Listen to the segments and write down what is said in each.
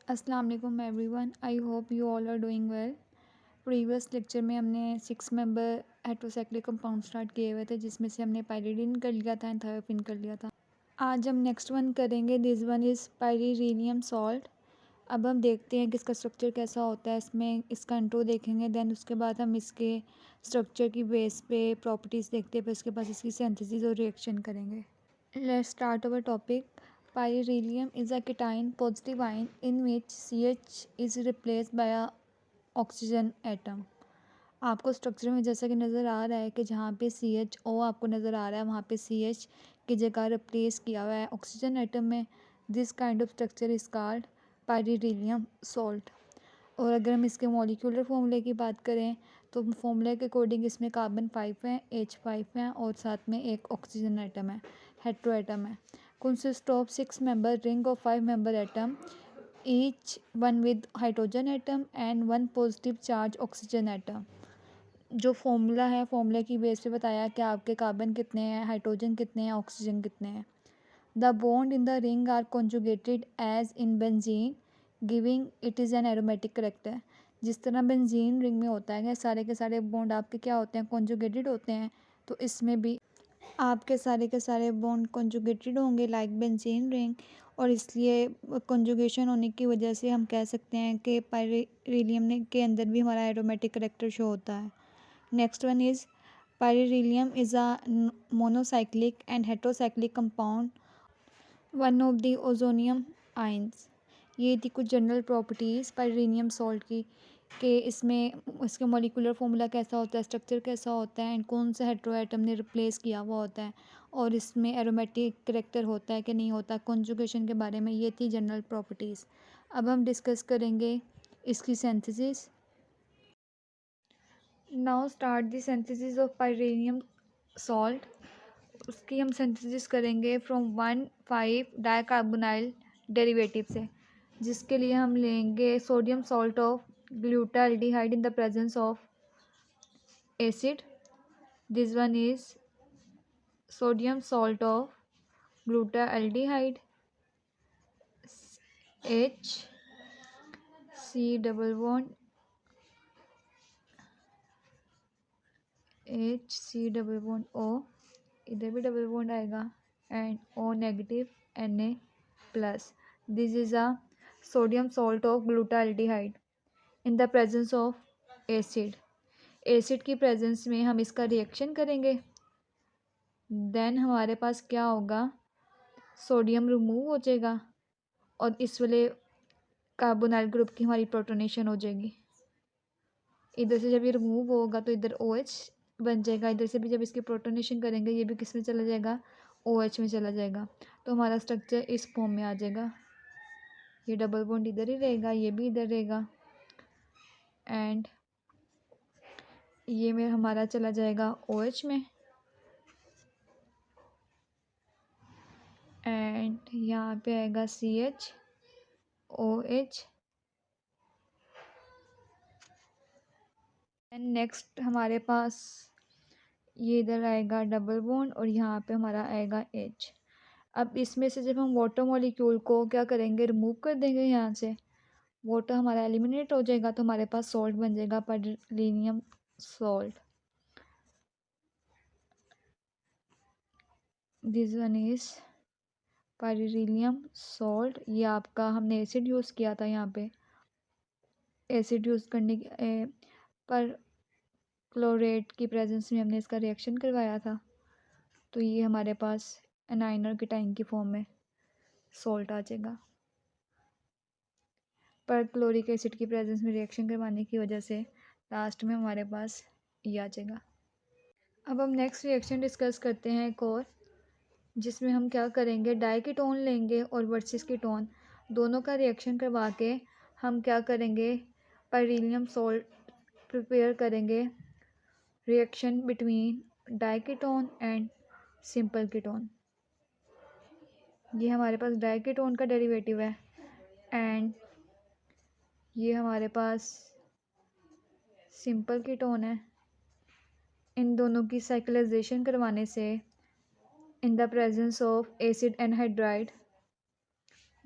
अस्सलाम वालेकुम everyone, I hope you all are doing well. Previous lecture में हमने 6 मेंबर हेट्रोसाइक्लिक कंपाउंड स्टार्ट किए हुए थे, जिसमें से हमने पायरीडीन कर लिया था एंड थायोफिन कर लिया था। आज हम नेक्स्ट वन करेंगे, दिस वन इज़ पायरीलियम सॉल्ट। अब हम देखते हैं कि इसका स्ट्रक्चर कैसा होता है, इसमें इसका इंट्रो देखेंगे, देन उसके बाद हम इसके स्ट्रक्चर की बेस पे प्रॉपर्टीज़ देखते हैं, फिर उसके बाद इसकी सिंथेसिस और रिएक्शन करेंगे। Let's start our topic. Pyrrhelium is a cation positive ion in which CH is replaced by a oxygen atom. आपको स्ट्रक्चर में जैसा कि नज़र आ रहा है कि जहाँ पे CHO आपको नज़र आ रहा है, वहाँ पे CH की जगह रिप्लेस किया हुआ है ऑक्सीजन एटम में। This kind of structure is called pyrylium salt. और अगर हम इसके मॉलिक्यूलर फॉर्मूले की बात करें तो फॉर्मूले के अकॉर्डिंग इसमें कार्बन 5 है, H5 है और साथ में एक ऑक्सीजन एटम है, हेट्रो एटम है। Consist of 6 member ring of 5 member atom, each one with hydrogen atom and 1 positive charge oxygen atom. जो फॉर्मूला है, फॉर्मूले की बेस पे बताया कि आपके कार्बन कितने हैं, हाइड्रोजन कितने हैं, ऑक्सीजन कितने हैं। The bond in the ring are conjugated as in benzene giving it is an aromatic character. जिस तरह बेंजीन रिंग में होता है, सारे के सारे बॉन्ड आपके क्या होते हैं, कॉन्जुगेटेड होते हैं, तो इसमें भी आपके सारे के सारे बॉन्ड कॉन्जुगेटेड होंगे लाइक बेंजीन रिंग। और इसलिए कॉन्जुगेशन होने की वजह से हम कह सकते हैं कि पायरीलियम के अंदर भी हमारा एरोमेटिक करेक्टर शो होता है। Next one is pyrylium is a monocyclic and heterocyclic compound, one of the oxonium ions. ये थी कुछ जनरल प्रॉपर्टीज़ पायरीलियम सॉल्ट की, कि इसमें इसका मॉलिक्यूलर फॉर्मूला कैसा होता है, स्ट्रक्चर कैसा होता है एंड कौन सा हेट्रो एटम ने रिप्लेस किया हुआ होता है, और इसमें एरोमेटिक करेक्टर होता है कि नहीं होता, कॉन्जुगेशन के बारे में। ये थी जनरल प्रॉपर्टीज़। अब हम डिस्कस करेंगे इसकी synthesis. Now start the synthesis of pyrylium salt. उसकी हम सिंथेसिस करेंगे फ्रॉम 1,5 डाइकार्बोनाइल डेरिवेटिव से, जिसके लिए हम लेंगे sodium salt of ग्लूटाल्डिहाइड in the presence of acid. This one is sodium salt of ग्लूटाल्डिहाइड, H C double bond O, इधर भी डबल बॉन्ड आएगा, and O negative Na plus. This is a sodium salt of ग्लूटाल्डिहाइड in the presence of acid. Acid की presence में हम इसका reaction करेंगे, then हमारे पास क्या होगा, सोडियम रिमूव हो जाएगा और इस वाले कार्बोनाइल ग्रुप की हमारी प्रोटोनेशन हो जाएगी। इधर से जब ये रिमूव होगा तो इधर OH बन जाएगा, इधर से भी जब इसकी प्रोटोनेशन करेंगे ये भी किस में चला जाएगा, OH में चला जाएगा। तो हमारा स्ट्रक्चर इस फॉर्म में आ जाएगा। ये डबल बॉन्ड इधर ही रहेगा, ये भी इधर रहेगा, एंड ये में हमारा चला जाएगा OH में, एंड यहाँ पे आएगा CH OH। एंड नेक्स्ट हमारे पास ये इधर आएगा डबल बॉन्ड और यहाँ पे हमारा आएगा H। अब इसमें से जब हम वाटर मॉलिक्यूल को क्या करेंगे, रिमूव कर देंगे, यहाँ से वाटर हमारा एलिमिनेट हो जाएगा, तो हमारे पास सॉल्ट बन जाएगा pyrylium salt. This one is pyrylium salt. ये आपका हमने एसिड यूज़ किया था, यहाँ पे एसिड यूज़ करने पर क्लोरेट की प्रेजेंस में हमने इसका रिएक्शन करवाया था, तो ये हमारे पास एनाइन और कीटाइन की फॉर्म में सॉल्ट आ जाएगा। पर क्लोरिक एसिड की प्रेजेंस में रिएक्शन करवाने की वजह से लास्ट में हमारे पास ये आ जाएगा। अब हम नेक्स्ट रिएक्शन डिस्कस करते हैं एक और, जिसमें हम क्या करेंगे, डाइकीटोन लेंगे और वर्सेस कीटोन दोनों का रिएक्शन करवा के हम क्या करेंगे, पायरीलियम सॉल्ट प्रिपेयर करेंगे, reaction between diketone and simple ketone. ये हमारे पास डाइकीटोन का डेरिवेटिव है, एंड ये हमारे पास सिंपल कीटोन है। इन दोनों की साइक्लाइजेशन करवाने से in the presence of acid anhydride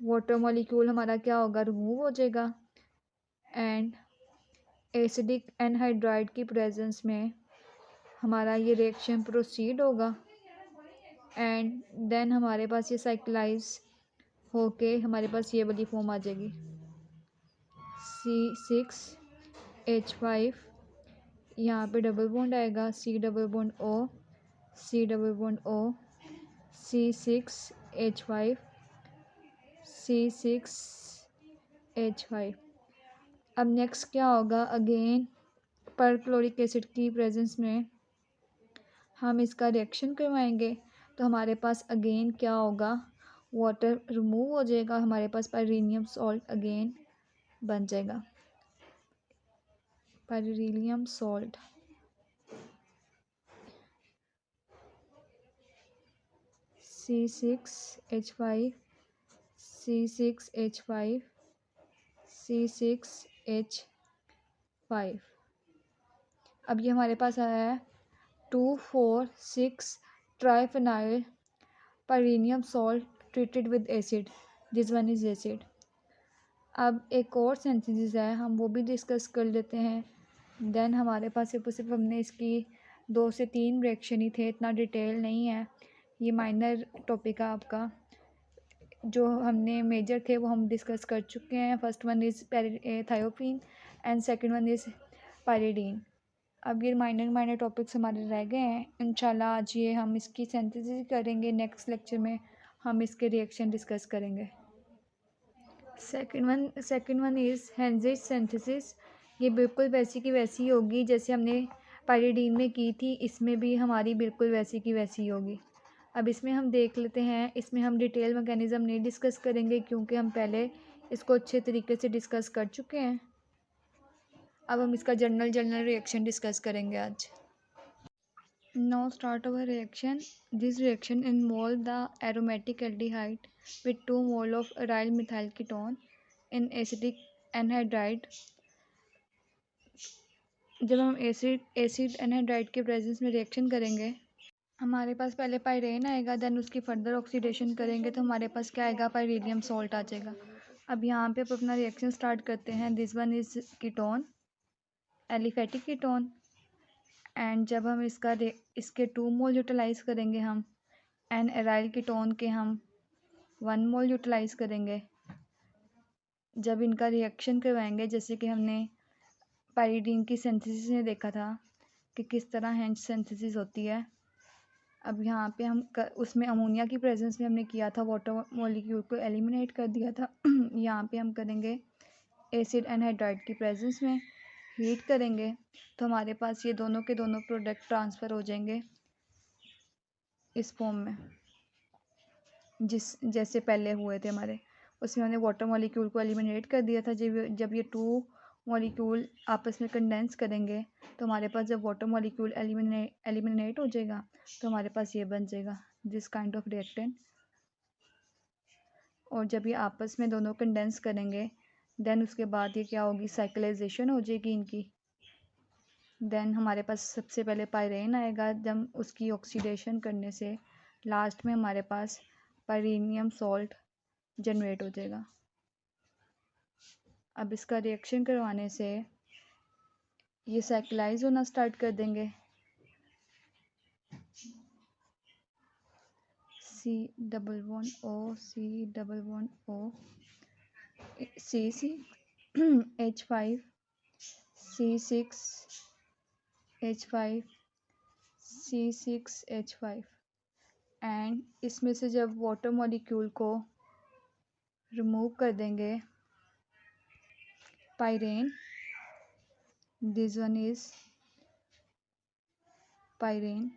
water molecule हमारा क्या होगा, रिमूव हो जाएगा। एंड एसिडिक एनहाइड्राइड की प्रेजेंस में हमारा ये रिएक्शन प्रोसीड होगा। एंड देन हमारे पास ये साइक्लाइज होके हमारे पास ये वाली फॉर्म आ जाएगी, C6H5, यहाँ पे डबल बॉन्ड आएगा, C double bond O, C double bond O, C6H5, C6H5। अब नेक्स्ट क्या होगा, अगेन परक्लोरिक एसिड की प्रेजेंस में हम इसका रिएक्शन करवाएंगे तो हमारे पास अगेन क्या होगा, वाटर रिमूव हो जाएगा, हमारे पास पाइरीनियम सॉल्ट अगेन बन जाएगा, पाइरीनियम सॉल्ट। C6H5, C6H5, C6H5। अब ये हमारे पास आया है 2,4,6 triphenyl pyrylium salt treated with acid, this one is acid. अब एक और सिंथेसिस है, हम वो भी डिस्कस कर लेते हैं। देन हमारे पास सिर्फ हमने इसकी 2 से 3 रिएक्शन ही थे, इतना डिटेल नहीं है, ये माइनर टॉपिक है आपका। जो हमने मेजर थे वो हम डिस्कस कर चुके हैं। First one is thiophene and second one is pyridine. अब ये माइनर टॉपिक्स हमारे रह गए हैं। इंशाल्लाह आज ये हम इसकी सिंथेसिस करेंगे, नेक्स्ट लेक्चर में हम इसके रिएक्शन डिस्कस करेंगे। Second one is Hantzsch synthesis. ये बिल्कुल वैसी की वैसी होगी जैसे हमने पायरिडीन में की थी, इसमें भी हमारी बिल्कुल वैसी की वैसी होगी। अब इसमें हम देख लेते हैं, इसमें हम डिटेल मैकेनिज़्म नहीं डिस्कस करेंगे क्योंकि हम पहले इसको अच्छे तरीके से डिस्कस कर चुके हैं। अब हम इसका जनरल रिएक्शन डिस्कस करेंगे आज। Now start our reaction. This reaction involve the aromatic aldehyde with 2 mole of aryl methyl ketone in acidic anhydride। जब हम एसिड एनहाइड्राइड के प्रेजेंस में रिएक्शन करेंगे, हमारे पास पहले पाइरेन आएगा, देन उसकी फर्दर ऑक्सीडेशन करेंगे तो हमारे पास क्या आएगा, पाइरीनियम सॉल्ट आ जाएगा। अब यहाँ पे आप अपना रिएक्शन स्टार्ट करते हैं। This one is ketone, aliphatic ketone. And जब हम इसके 2 मोल यूटिलाइज करेंगे हम, एंड एराइल कीटोन के हम 1 मोल यूटिलाइज करेंगे। जब इनका रिएक्शन करवाएंगे, जैसे कि हमने पाइरीडीन की सिंथेसिस में देखा था कि किस तरह हेंज सिंथेसिस होती है। अब यहाँ पे हम उसमें अमोनिया की प्रेजेंस में हमने किया था, वाटर मॉलिक्यूल को एलिमिनेट कर दिया था। यहाँ पे हम करेंगे एसिड एनहाइड्राइड की प्रेजेंस में, हीट करेंगे तो हमारे पास ये दोनों के दोनों प्रोडक्ट ट्रांसफ़र हो जाएंगे इस फॉर्म में, जैसे पहले हुए थे हमारे। उसमें हमने वाटर मॉलिक्यूल को एलिमिनेट कर दिया था। जब ये 2 मॉलिक्यूल आपस में कंडेंस करेंगे तो हमारे पास जब वाटर मॉलिक्यूल एलिमिनेट हो जाएगा तो हमारे पास ये बन जाएगा, दिस काइंड ऑफ रिएक्टेंट। और जब ये आपस में दोनों कंडेंस करेंगे देन उसके बाद ये क्या होगी, साइक्लाइजेशन हो जाएगी इनकी। देन हमारे पास सबसे पहले पाइरेन आएगा, जब उसकी ऑक्सीडेशन करने से लास्ट में हमारे पास पाइरीनियम सॉल्ट जनरेट हो जाएगा। अब इसका रिएक्शन करवाने से ये साइक्लाइज होना स्टार्ट कर देंगे। C double bond O, C double bond O, C6H5, C6H5, C6H5। And इसमें से जब वाटर मॉलिक्यूल को रिमूव कर देंगे, pyran, this one is pyran.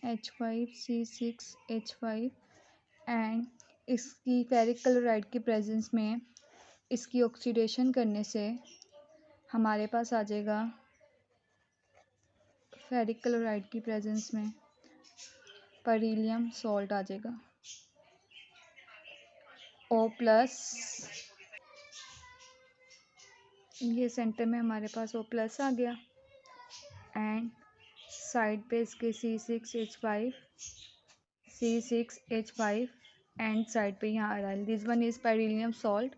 H5, C6H5 and इसकी फेरिक क्लोराइड की प्रेजेंस में इसकी ऑक्सीडेशन करने से हमारे पास आ जाएगा, फेरिक क्लोराइड की प्रेजेंस में बेरिलियम सॉल्ट आ जाएगा, O+। ये सेंटर में हमारे पास O+ आ गया एंड साइड पे इसके C6H5 एंड साइड पे यहाँ आ रहा है। This one is pyrylium salt.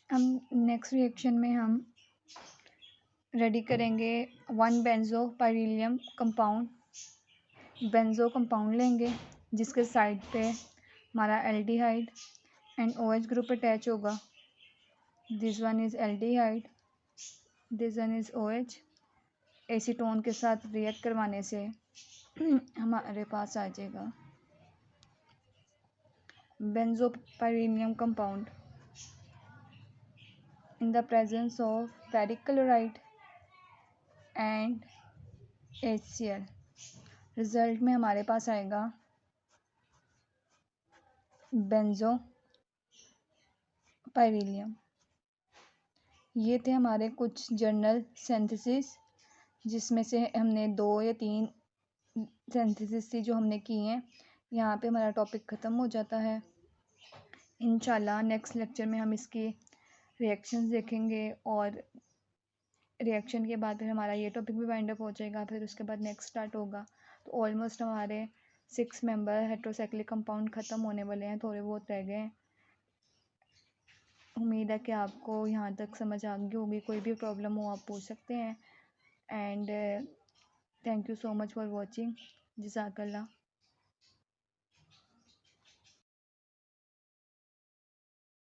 हम नेक्स्ट रिएक्शन में हम रेडी करेंगे 1 benzopyrylium compound. Benzo compound लेंगे जिसके साइड पे हमारा aldehyde and OH group attach होगा। This one is aldehyde, this one is OH। Acetone के साथ रिएक्ट करवाने से हमारे पास आ जाएगा benzopyrylium compound in the presence of ferric chloride and HCl। Result में हमारे पास आएगा बेंजो पाइरीलियम। ये थे हमारे कुछ जर्नल सिंथेसिस जिसमें से हमने 2 या 3 सिंथेसिस थी जो हमने की हैं। यहाँ पे हमारा टॉपिक ख़त्म हो जाता है। इंशाल्लाह नेक्स्ट लेक्चर में हम इसकी रिएक्शंस देखेंगे और रिएक्शन के बाद फिर हमारा ये टॉपिक भी वाइंड अप हो जाएगा। फिर उसके बाद नेक्स्ट स्टार्ट होगा। तो ऑलमोस्ट हमारे 6 मेंबर हेट्रोसाइक्लिक कंपाउंड ख़त्म होने वाले हैं, थोड़े बहुत रह गए हैं। उम्मीद है कि आपको यहाँ तक समझ आ गई होगी। कोई भी प्रॉब्लम हो आप पूछ सकते हैं and thank you so much for watching. जज़ाकल्लाह।